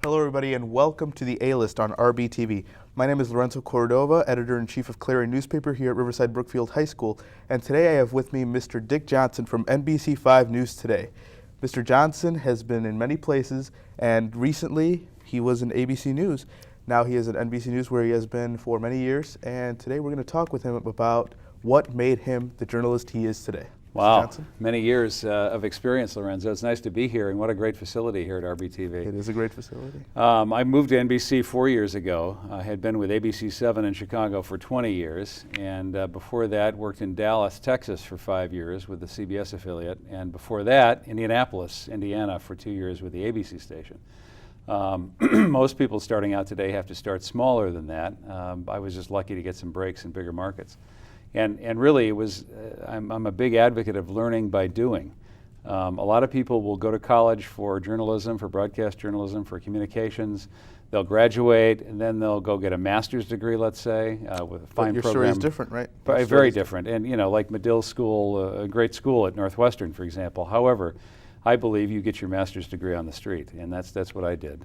Hello everybody and welcome to the A-List on RBTV. My name is Lorenzo Cordova, Editor-in-Chief of Clarion Newspaper here at Riverside Brookfield High School, and today I have with me Mr. Dick Johnson from NBC5 News Today. Mr. Johnson has been in many places, and recently he was in ABC News. Now he is at NBC News where he has been for many years, and today we're going to talk with him about what made him the journalist he is today. Wow, many years of experience, Lorenzo. It's nice to be here, and what a great facility here at RBTV. It is a great facility. I moved to NBC 4 years ago. I had been with ABC 7 in Chicago for 20 years, and before that worked in Dallas, Texas for 5 years with the CBS affiliate, and before that, Indianapolis, Indiana for 2 years with the ABC station. Most people starting out today have to start smaller than that. I was just lucky to get some breaks in bigger markets. And really, it was, I'm a big advocate of learning by doing. A lot of people will go to college for journalism, for broadcast journalism, for communications. They'll graduate, and then they'll go get a master's degree, let's say, with a fine program. Your story is different, right? Very different. And, you know, like Medill School, a great school at Northwestern, for example. However, I believe you get your master's degree on the street, and that's what I did.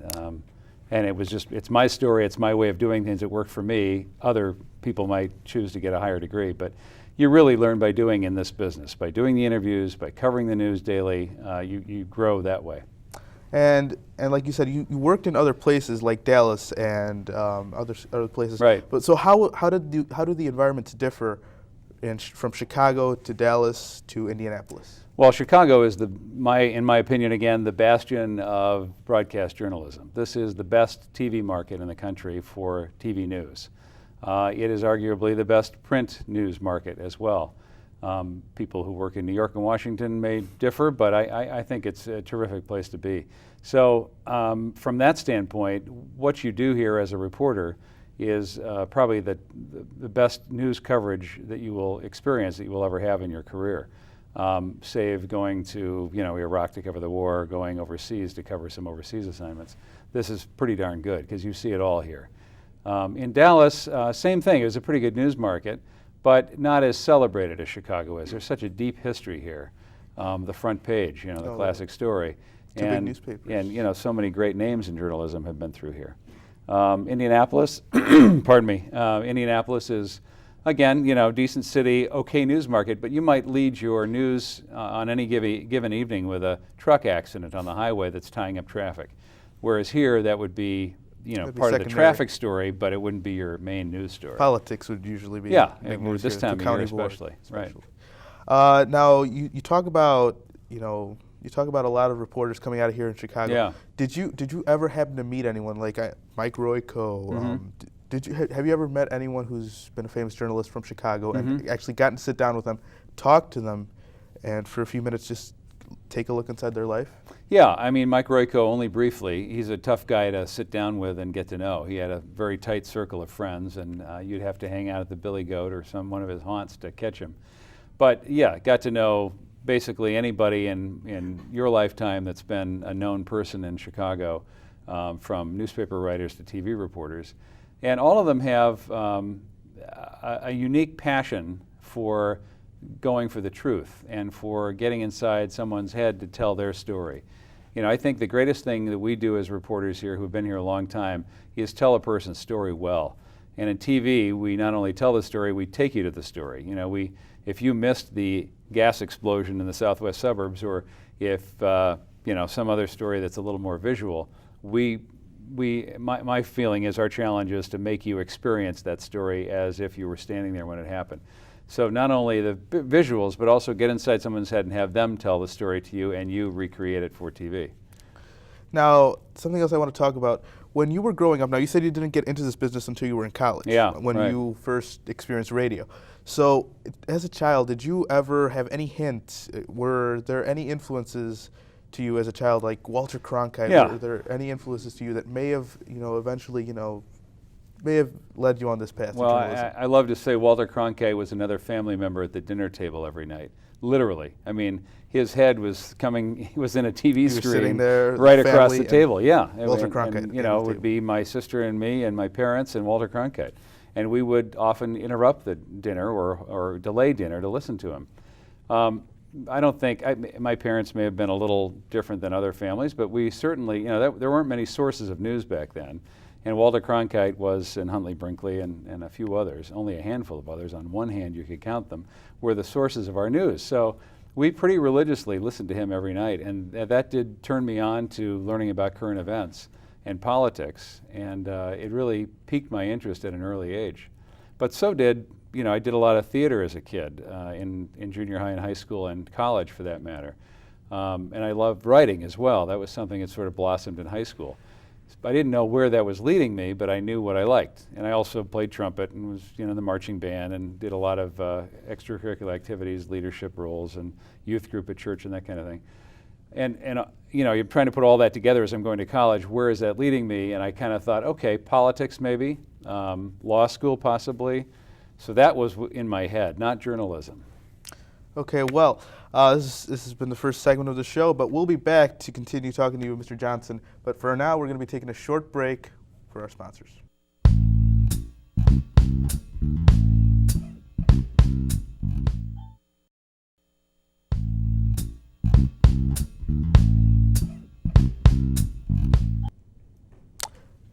And it was just, it's my story, it's my way of doing things that worked for me. Other people might choose to get a higher degree, but you really learn by doing in this business. By doing the interviews, by covering the news daily, you grow that way. And like you said, you worked in other places like Dallas and other places. Right. But so how do the environments differ from Chicago to Dallas to Indianapolis? Well, Chicago is in my opinion, again, the bastion of broadcast journalism. This is the best TV market in the country for TV news. It is arguably the best print news market as well. People who work in New York and Washington may differ, but I think it's a terrific place to be. So from that standpoint, what you do here as a reporter is probably the best news coverage that you will experience, that you will ever have in your career. Save going to Iraq to cover the war, going overseas to cover some overseas assignments. This is pretty darn good because you see it all here. In Dallas, same thing. It was a pretty good news market, but not as celebrated as Chicago is. There's such a deep history here. The front page, the classic story. Two big newspapers. And so many great names in journalism have been through here. Indianapolis, pardon me, Indianapolis is, again, decent city, okay news market, but you might lead your news on any given evening with a truck accident on the highway that's tying up traffic. Whereas here, that would be, part of the traffic story, but it wouldn't be your main news story. Politics would usually be. Yeah, this time of year especially. Right. Now, you talk about, you talk about a lot of reporters coming out of here in Chicago. Yeah. Did you ever happen to meet anyone like Mike Royko? Mm-hmm. Have you ever met anyone who's been a famous journalist from Chicago and actually gotten to sit down with them, talk to them, and for a few minutes just take a look inside their life? Yeah, I mean, Mike Royko only briefly. He's a tough guy to sit down with and get to know. He had a very tight circle of friends, and you'd have to hang out at the Billy Goat or one of his haunts to catch him. But yeah, got to know basically anybody in your lifetime that's been a known person in Chicago, from newspaper writers to TV reporters. And all of them have a unique passion for going for the truth and for getting inside someone's head to tell their story. I think the greatest thing that we do as reporters here who've been here a long time is tell a person's story well. And in TV, we not only tell the story, we take you to the story. If you missed the gas explosion in the southwest suburbs, or if some other story that's a little more visual, my feeling is our challenge is to make you experience that story as if you were standing there when it happened. So not only the visuals, but also get inside someone's head and have them tell the story to you and you recreate it for TV. Now, something else I want to talk about. When you were growing up, now you said you didn't get into this business until you were in college. Yeah, when right. you first experienced radio. So as a child, did you ever have any hints? Were there any influences to you as a child, like Walter Cronkite? Yeah. Were there any influences to you that may have, eventually, may have led you on this path? Well, I love to say Walter Cronkite was another family member at the dinner table every night. Literally. I mean, his head was he was in a TV screen sitting there, right across the table. Yeah. Walter Cronkite. And, it would be my sister and me and my parents and Walter Cronkite. And we would often interrupt the dinner or delay dinner to listen to him. I don't think, my parents may have been a little different than other families, but we certainly, there weren't many sources of news back then. And Walter Cronkite was, and Huntley Brinkley and a few others, only a handful of others, on one hand you could count them, were the sources of our news. So we pretty religiously listened to him every night, and that did turn me on to learning about current events and politics, and it really piqued my interest at an early age. But so did, I did a lot of theater as a kid, in junior high and high school and college for that matter. And I loved writing as well. That was something that sort of blossomed in high school. I didn't know where that was leading me, but I knew what I liked. And I also played trumpet and was in the marching band and did a lot of extracurricular activities, leadership roles, and youth group at church and that kind of thing. And you're trying to put all that together as I'm going to college. Where is that leading me? And I kind of thought, okay, politics maybe, law school possibly. So that was in my head, not journalism. Okay, well, this has been the first segment of the show, but we'll be back to continue talking to you, Mr. Johnson. But for now, we're going to be taking a short break for our sponsors.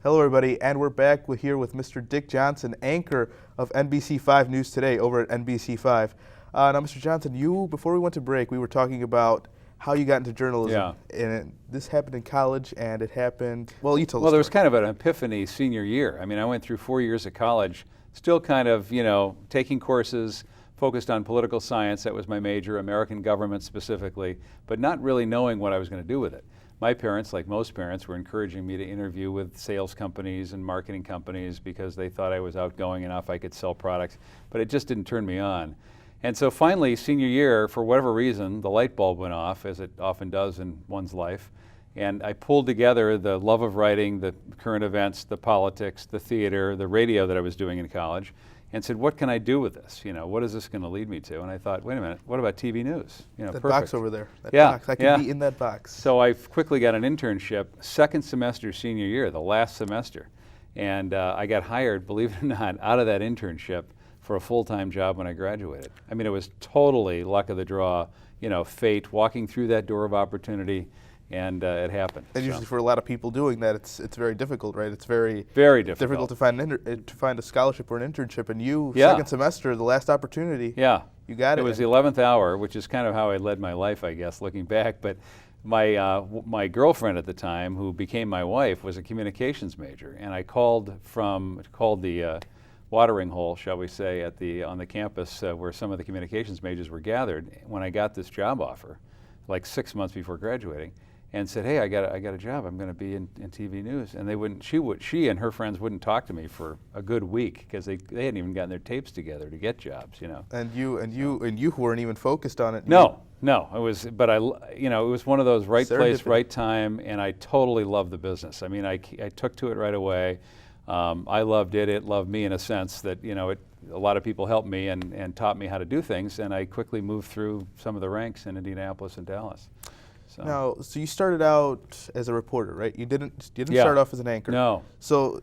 Hello, everybody, and we're back here with Mr. Dick Johnson, anchor of NBC5 News Today over at NBC5. Now, Mr. Johnson, before we went to break, we were talking about how you got into journalism. Yeah. And this happened in college, and it happened, well, you told us. Well, there was kind of an epiphany senior year. I mean, I went through 4 years of college, still kind of, taking courses focused on political science. That was my major, American government specifically, but not really knowing what I was going to do with it. My parents, like most parents, were encouraging me to interview with sales companies and marketing companies because they thought I was outgoing enough, I could sell products, but it just didn't turn me on. And so finally, senior year, for whatever reason, the light bulb went off, as it often does in one's life, and I pulled together the love of writing, the current events, the politics, the theater, the radio that I was doing in college, and said, what can I do with this? What is this going to lead me to? And I thought, wait a minute, what about TV news? That perfect. box over there, that yeah, box, I can be in that box. So I quickly got an internship, second semester senior year, the last semester, and I got hired, believe it or not, out of that internship for a full-time job when I graduated. I mean, it was totally luck of the draw, fate, walking through that door of opportunity, and it happened. And usually for a lot of people doing that, it's very difficult, right? It's very difficult to find a scholarship or an internship, and second semester, the last opportunity, you got it. It was the 11th hour, which is kind of how I led my life, I guess, looking back, but my girlfriend at the time, who became my wife, was a communications major, and I called the watering hole, shall we say, on the campus where some of the communications majors were gathered when I got this job offer, like 6 months before graduating, and said, hey, I got a job. I'm going to be in TV news. And she and her friends wouldn't talk to me for a good week because they hadn't even gotten their tapes together to get jobs, And you weren't even focused on it. No, it was, but it was one of those right place, right time, and I totally loved the business. I mean, I took to it right away. I loved it. It loved me in a sense that, a lot of people helped me and taught me how to do things, and I quickly moved through some of the ranks in Indianapolis and Dallas. So you started out as a reporter, right? You didn't start off as an anchor. No. So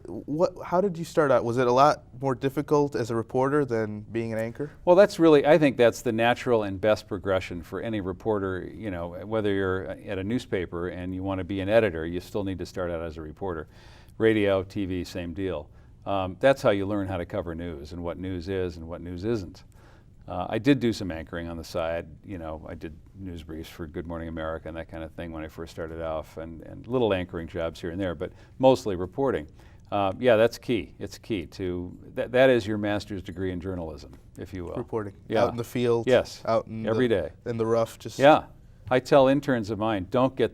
how did you start out? Was it a lot more difficult as a reporter than being an anchor? Well, I think that's the natural and best progression for any reporter. Whether you're at a newspaper and you want to be an editor, you still need to start out as a reporter. Radio, TV, same deal. That's how you learn how to cover news and what news is and what news isn't. I did do some anchoring on the side. I did news briefs for Good Morning America and that kind of thing when I first started off, and little anchoring jobs here and there, but mostly reporting. That's key. It's key to that is your master's degree in journalism, if you will. Reporting. Yeah. Out in the field. Yes. Out in every day. In the rough. I tell interns of mine, don't take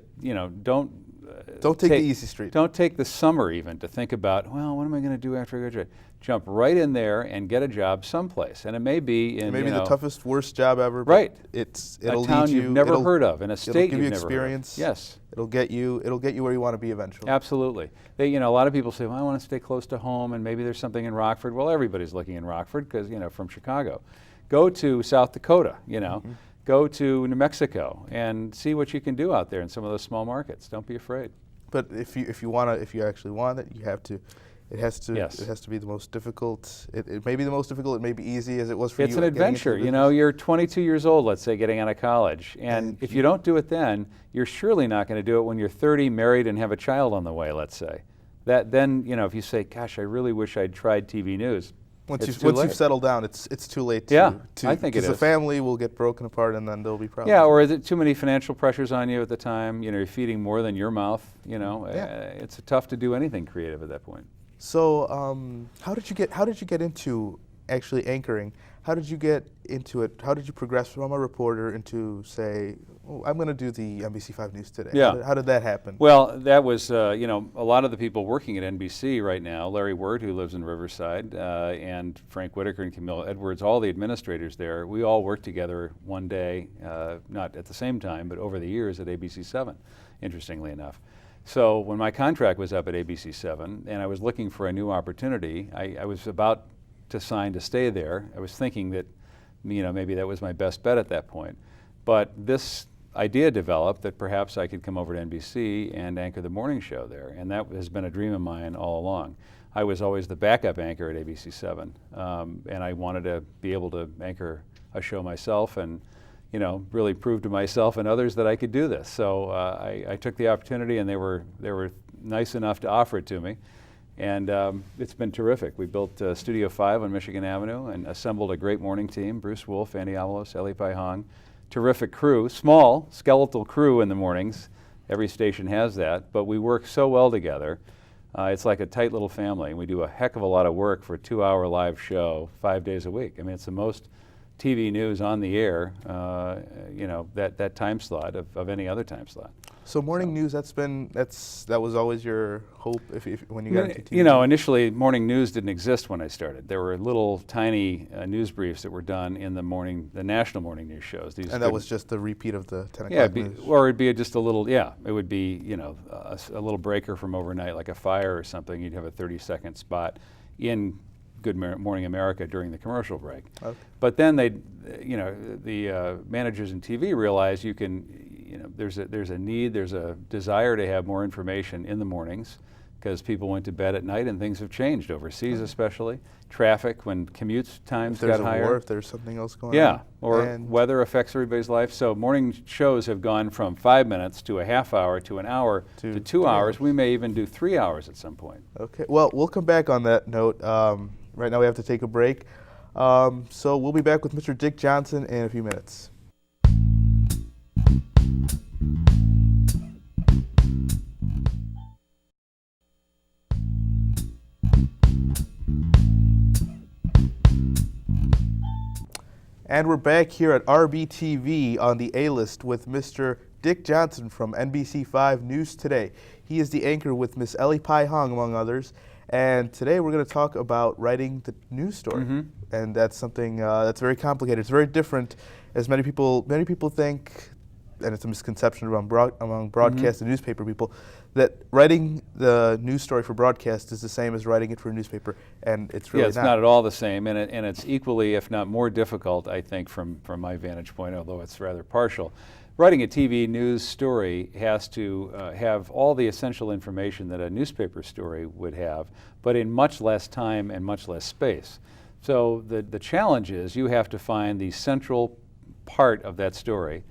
the easy street. Don't take the summer even to think about, well, what am I going to do after I graduate? Jump right in there and get a job someplace, and it may be in the toughest, worst job ever. Right. It'll a town lead you, you've never heard of, in a state you've never experience. Heard of. Yes. It'll get you where you want to be eventually. Absolutely. A lot of people say, well, I want to stay close to home, and maybe there's something in Rockford. Well, everybody's looking in Rockford because from Chicago. Go to South Dakota. Mm-hmm. Go to New Mexico and see what you can do out there in some of those small markets. Don't be afraid. But if you actually want it, you have to It has to. Yes. It has to be the most difficult. It may be the most difficult. It may be easy as it was for you. It's an getting into adventure. the You know, business. you're 22 years old, let's say, getting out of college. And if you don't do it then, you're surely not going to do it when you're 30, married, and have a child on the way, let's say. Then, you know, if you say, gosh, I really wish I'd tried TV news. Once it's you've too late. settled down, it's too late. To, Yeah, I think it because the is. family will get broken apart, and then there'll be problems. Yeah, or is it too many financial pressures on you at the time? You know, you're feeding more than your mouth. You know, it's tough to do anything creative at that point. So, how did you get into actually anchoring? How did you get into it? How did you progress from a reporter into, say, oh, I'm going to do the NBC5 News today? Yeah. How did that happen? Well, that was, you know, a lot of the people working at NBC right now, Larry Word, who lives in Riverside, and Frank Whitaker and Camille Edwards, all the administrators there, we all worked together one day, not at the same time, but over the years at ABC7, interestingly enough. So when my contract was up at ABC7 and I was looking for a new opportunity, I was about to sign to stay there. I was thinking that, you know, maybe that was my best bet at that point. But this idea developed that perhaps I could come over to NBC and anchor the morning show there, and that has been a dream of mine all along. I was always the backup anchor at ABC7, and I wanted to be able to anchor a show myself and, you know, really prove to myself and others that I could do this. So I took the opportunity, and they were nice enough to offer it to me. And it's been terrific. We built Studio 5 on Michigan Avenue and assembled a great morning team: Bruce Wolf, Andy Avalos, Eli Pai Hong. Terrific crew, small, skeletal crew in the mornings. Every station has that, but we work so well together. It's like a tight little family, and we do a heck of a lot of work for a 2-hour live show 5 days a week. I mean, it's the most TV news on the air, you know, that time slot of any other time slot. So morning news, that was always your hope when you got into TV? You know, initially morning news didn't exist when I started. There were little tiny news briefs that were done in the morning, the national morning news shows. And that was just a repeat of the 10 yeah, o'clock news? or it'd be just a little, it would be, you know, a little breaker from overnight, like a fire or something. You'd have a 30-second spot in Good Morning America during the commercial break. Okay. But then you know, the managers in TV realize you can, you know, there's a need, there's a desire to have more information in the mornings because people went to bed at night and things have changed overseas, especially traffic when commute times got higher. If there's a war, if there's something else going on. Yeah, or weather affects everybody's life. So morning shows have gone from 5 minutes to a half hour to an hour to 2 hours. We may even do 3 hours at some point. Okay, well, we'll come back on that note. Right now we have to take a break. So we'll be back with Mr. Dick Johnson in a few minutes. And we're back here at RBTV on the A-List with Mr. Dick Johnson from NBC5 News Today. He is the anchor with Miss Eli Pai Hong, among others. And today we're going to talk about writing the news story. And that's something that's very complicated. It's very different, as many people think, and it's a misconception among broadcast and newspaper people, that writing the news story for broadcast is the same as writing it for a newspaper, and it's really not. Yeah, it's not at all the same, and it's equally, if not more difficult, I think, from my vantage point, although it's rather partial. Writing a TV news story has to have all the essential information that a newspaper story would have, but in much less time and much less space. So the challenge is you have to find the central part of that story.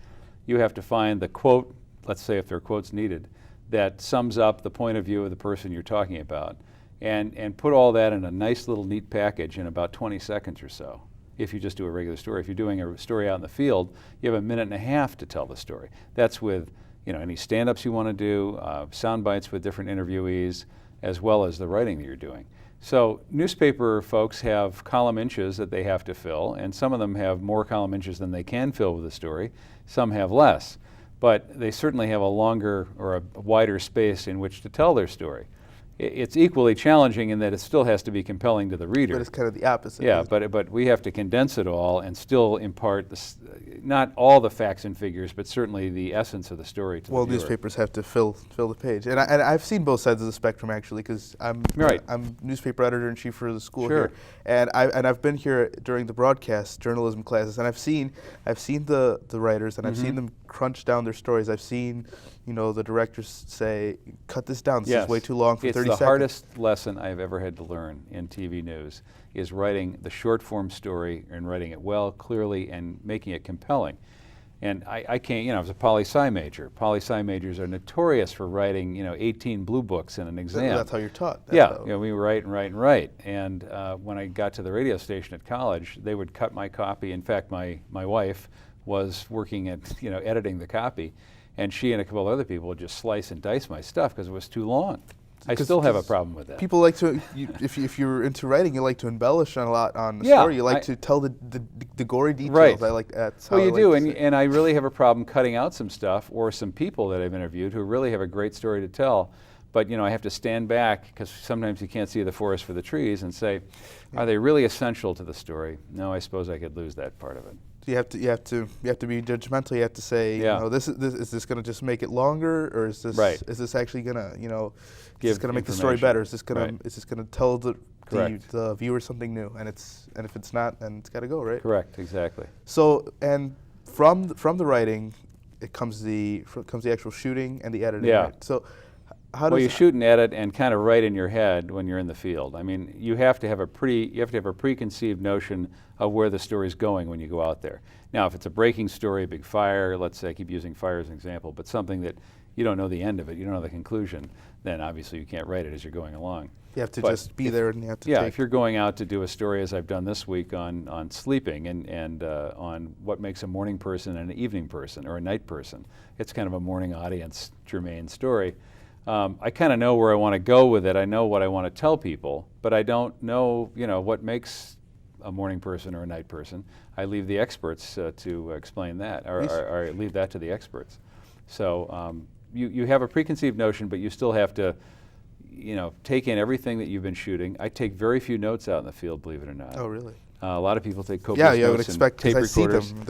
You have to find the quote, let's say if there are quotes needed, that sums up the point of view of the person you're talking about, and put all that in a nice little neat package in about 20 seconds or so. If you just do a regular story. If you're doing a story out in the field, you have a minute and a half to tell the story. That's with, you know, any stand-ups you want to do, sound bites with different interviewees, as well as the writing that you're doing. So newspaper folks have column inches that they have to fill, and some of them have more column inches than they can fill with a story. Some have less, but they certainly have a longer or a wider space in which to tell their story. It's equally challenging in that it still has to be compelling to the reader. But it's kind of the opposite. Yeah, but we have to condense it all and still impart not all the facts and figures, but certainly the essence of the story to the viewer. Well, newspapers have to fill the page, and I've seen both sides of the spectrum actually, because I'm newspaper editor-in-chief for the school here, and I've been here during the broadcast journalism classes, and I've seen the writers, and I've seen them crunch down their stories. I've seen, the directors say, cut this down, this Yes. is way too long for 30 seconds. It's the hardest lesson I've ever had to learn in TV news, is writing the short form story and writing it well, clearly, and making it compelling. And I can't, I was a poli-sci major. Poli-sci majors are notorious for writing, 18 blue books in an exam. That's how you're taught. We write and write and write. And when I got to the radio station at college, they would cut my copy. In fact, my wife was working at, editing the copy, and she and a couple of other people would just slice and dice my stuff because it was too long. I still have a problem with that. People like to, if you're into writing, you like to embellish a lot on the story. You like to tell the gory details. Right. I like that. Well, you do, and I really have a problem cutting out some stuff, or some people that I've interviewed who really have a great story to tell. But I have to stand back, because sometimes you can't see the forest for the trees, and say, are they really essential to the story? No, I suppose I could lose that part of it. You have to be judgmental. You have to say, is this going to just make it longer, or is this actually going to, is this going to make the story better? Is this going to tell the viewer something new? And if it's not, then it's got to go, right? Correct, exactly. So, and from the writing, it comes the actual shooting and the editing. Yeah. Right? So, how does you shoot and edit and kind of write in your head when you're in the field. I mean, you have to have a preconceived notion of where the story's going when you go out there. Now, if it's a breaking story, a big fire, let's say, I keep using fire as an example, but something that you don't know the end of it, you don't know the conclusion, then obviously you can't write it as you're going along. You have to just be there, and you have to if you're going out to do a story, as I've done this week, on sleeping and on what makes a morning person and an evening person or a night person, it's kind of a morning audience germane story. I kind of know where I want to go with it. I know what I want to tell people, but I don't know, what makes a morning person or a night person. I leave the experts to explain that, or I leave that to the experts. So you have a preconceived notion, but you still have to, take in everything that you've been shooting. I take very few notes out in the field, believe it or not. Oh, really? A lot of people take copious notes. Yeah, I would expect, tape because I recorders. see them.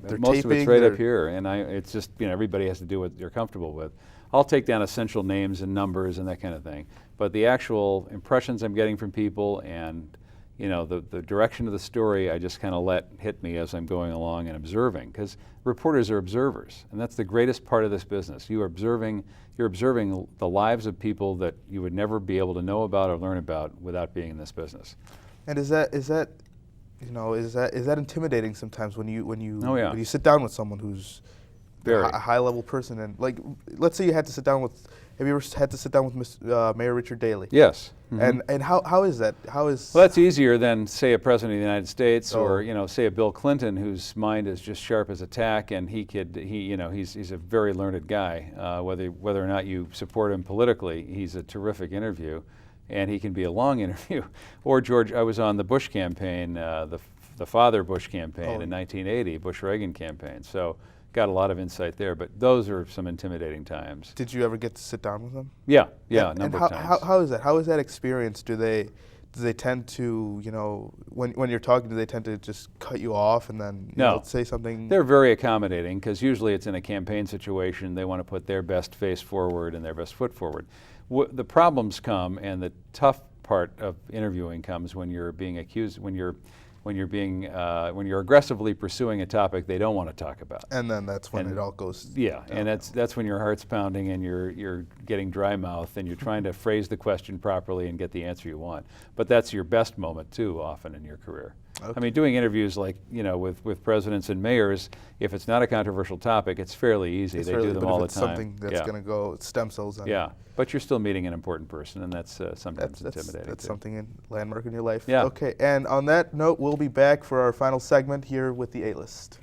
They're most taping, of it's right up here, and it's just, everybody has to do what they're comfortable with. I'll take down essential names and numbers and that kind of thing, but the actual impressions I'm getting from people and the direction of the story, I just kind of let hit me as I'm going along and observing, because reporters are observers, and that's the greatest part of this business. You're observing the lives of people that you would never be able to know about or learn about without being in this business. And is that intimidating sometimes when you sit down with someone who's a high-level person, and let's say you had to sit down with, have you ever had to sit down with Mayor Richard Daley? Yes. Mm-hmm. And how is that? Well, that's easier than, say, a president of the United States, or say a Bill Clinton, whose mind is just sharp as a tack, and he's a very learned guy. Whether or not you support him politically, he's a terrific interview, and he can be a long interview. Or George, I was on the Bush campaign, the father Bush campaign in 1980, Bush-Reagan campaign. So got a lot of insight there, but those are some intimidating times. Did you ever get to sit down with them? Yeah, a number of times. How is that? How is that experience? Do they tend to, when you're talking, do they tend to just cut you off and then say something? They're very accommodating, because usually it's in a campaign situation. They want to put their best face forward and their best foot forward. The problems come, and the tough part of interviewing comes when you're being accused, when you're aggressively pursuing a topic they don't want to talk about. And then that's when it all goes. Yeah, and that's when your heart's pounding and you're getting dry mouth and you're trying to phrase the question properly and get the answer you want. But that's your best moment too, often in your career. Okay. I mean, doing interviews like with presidents and mayors, if it's not a controversial topic, it's fairly easy. They do them all the time. Something that's going to go stem cells on. Yeah, but you're still meeting an important person, and that's sometimes intimidating. That's something landmark in your life. Yeah. Okay, and on that note, we'll be back for our final segment here with the A-List.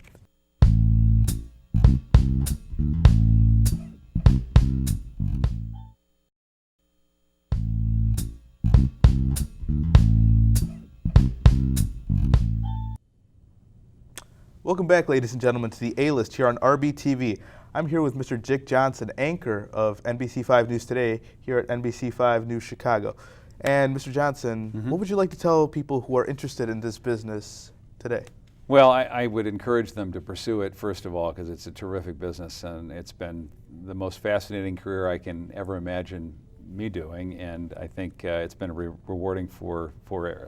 Welcome back, ladies and gentlemen, to the A-List here on RBTV. I'm here with Mr. Dick Johnson, anchor of NBC5 News Today here at NBC5 News Chicago. And Mr. Johnson, what would you like to tell people who are interested in this business today? Well, I would encourage them to pursue it, first of all, because it's a terrific business, and it's been the most fascinating career I can ever imagine me doing, and I think it's been rewarding for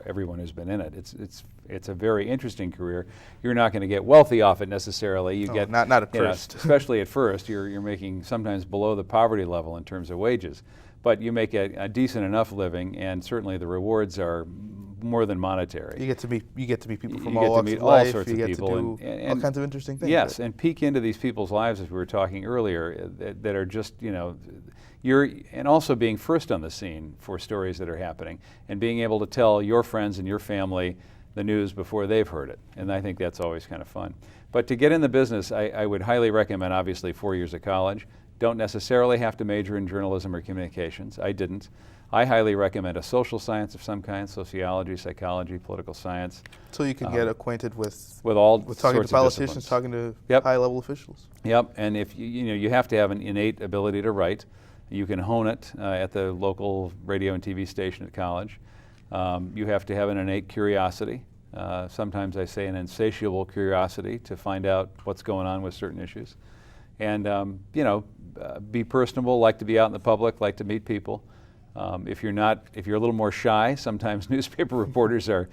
everyone who's been in it. It's a very interesting career. You're not going to get wealthy off it necessarily. You get not at first, especially at first. You're making sometimes below the poverty level in terms of wages, but you make a decent enough living, and certainly the rewards are more than monetary. You get to meet people from you all get to walks meet of all life. sorts you of get people to do all kinds of interesting things. Yes, and peek into these people's lives, as we were talking earlier, that are just, and also being first on the scene for stories that are happening, and being able to tell your friends and your family the news before they've heard it. And I think that's always kind of fun. But to get in the business, I would highly recommend, obviously, 4 years of college. Don't necessarily have to major in journalism or communications. I didn't. I highly recommend a social science of some kind, sociology, psychology, political science. So you can get acquainted with sorts talking to of politicians, disciplines. talking to Yep. high-level officials. Yep, and if you have to have an innate ability to write. You can hone it at the local radio and TV station at college. You have to have an innate curiosity. Sometimes I say an insatiable curiosity to find out what's going on with certain issues. And be personable, like to be out in the public, like to meet people. If you're a little more shy, sometimes newspaper reporters are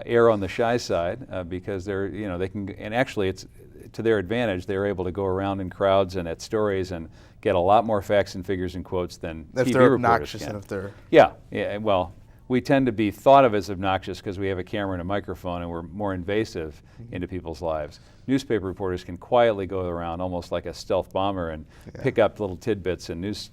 err on the shy side because they can, and actually it's to their advantage. They're able to go around in crowds and at stories and get a lot more facts and figures and quotes than if TV they're reporters obnoxious can. and if they're Yeah. Well, we tend to be thought of as obnoxious because we have a camera and a microphone and we're more invasive into people's lives. Newspaper reporters can quietly go around almost like a stealth bomber and pick up little tidbits and news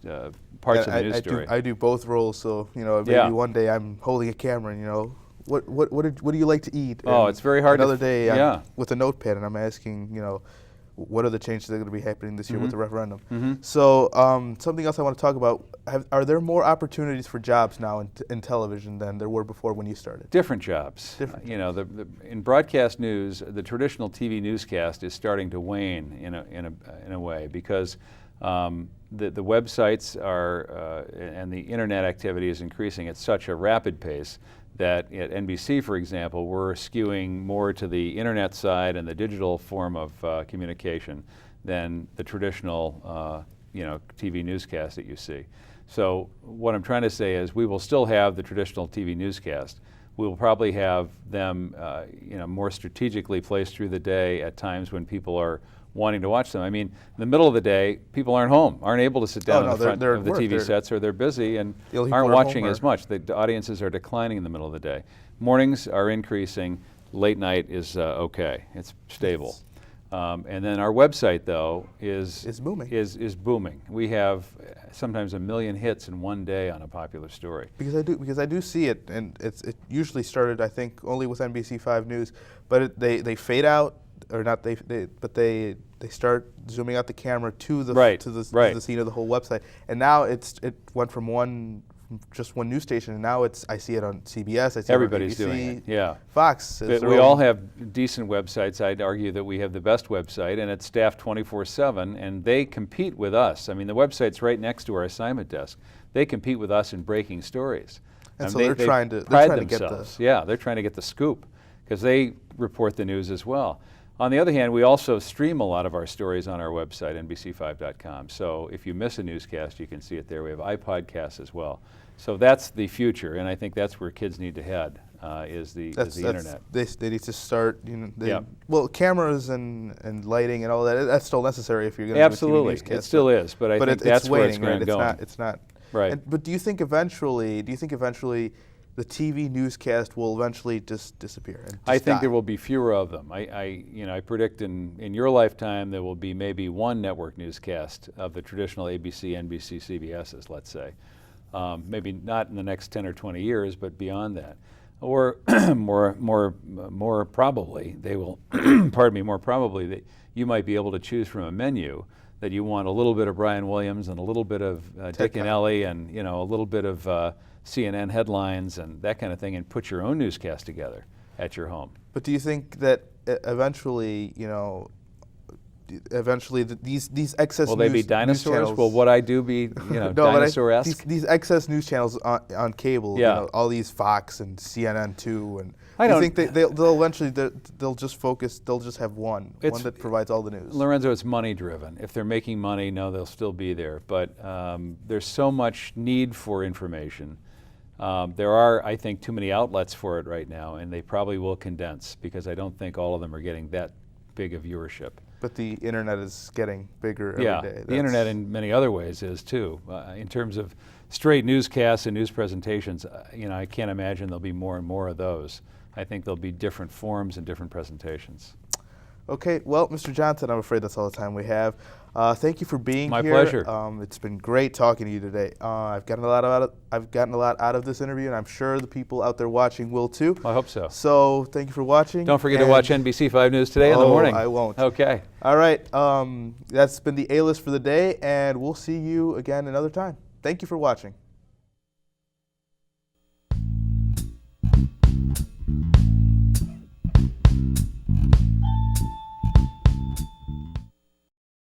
parts of the news story. I do both roles, so maybe one day I'm holding a camera and what do you like to eat? Oh, and it's very hard. Another day I'm with a notepad and I'm asking what are the changes that are going to be happening this year with the referendum. So something else I want to talk about, are there more opportunities for jobs now in television than there were before when you started? Different jobs. In broadcast news, the traditional TV newscast is starting to wane in a way because the websites are and the internet activity is increasing at such a rapid pace that at NBC, for example, we're skewing more to the internet side and the digital form of communication than the traditional TV newscast that you see. So what I'm trying to say is we will still have the traditional TV newscast. We will probably have them more strategically placed through the day at times when people are wanting to watch them. I mean, in the middle of the day, people aren't home, aren't able to sit down in the front of the TV sets, or they're busy and aren't watching as much. The audiences are declining in the middle of the day. Mornings are increasing. Late night is okay. It's stable. And then our website, though, is booming. We have sometimes 1 million hits in one day on a popular story. Because I do see it, and it usually started, I think, only with NBC5 News, but they fade out. Or not but they start zooming out the camera to the scene of the whole website, and now it went from just one news station, and now I see it on CBS. I see everybody's it on ABC, doing it. Yeah, Fox. We all have decent websites. I'd argue that we have the best website, and it's staffed 24/7, and they compete with us. I mean, the website's right next to our assignment desk. They compete with us in breaking stories, and so they're trying to get they're trying to get the scoop because they report the news as well. On the other hand, we also stream a lot of our stories on our website, NBC5.com. So if you miss a newscast, you can see it there. We have iPodcasts as well. So that's the future, and I think that's where kids need to head, is the internet. They need to start, well, cameras and lighting and all that, that's still necessary if you're going to do a TV newscast. It still is, but I think that's where it's going to go. It's not. Right. But do you think eventually the TV newscast will eventually just disappear? I think there will be fewer of them. I predict in your lifetime there will be maybe one network newscast of the traditional ABC, NBC, CBSs, let's say. Maybe not in the next 10 or 20 years, but beyond that. Or more probably they will. More probably you might be able to choose from a menu that you want a little bit of Brian Williams and a little bit of Dick and Ellie and a little bit of CNN headlines and that kind of thing, and put your own newscast together at your home. But do you think that eventually, do eventually these excess Will they be news dinosaurs? channels, Will what I do be no, dinosaur-esque? these excess news channels on cable, Yeah. all these Fox and CNN2, and I you don't think they'll eventually they'll just focus, they'll just have one that provides all the news. Lorenzo, it's money driven. If they're making money, no, they'll still be there. But there's so much need for information. There are, I think, too many outlets for it right now, and they probably will condense because I don't think all of them are getting that big a viewership. But the internet is getting bigger every day. The internet in many other ways is too. In terms of straight newscasts and news presentations, I can't imagine there'll be more and more of those. I think there'll be different forms and different presentations. Okay, well, Mr. Johnson, I'm afraid that's all the time we have. Thank you for being My here. pleasure. It's been great talking to you today. I've gotten a lot out of this interview, and I'm sure the people out there watching will too. I hope so. So thank you for watching. Don't forget to watch NBC 5 News today in the morning. I won't. Okay. All right. That's been the A-List for the day, and we'll see you again another time. Thank you for watching.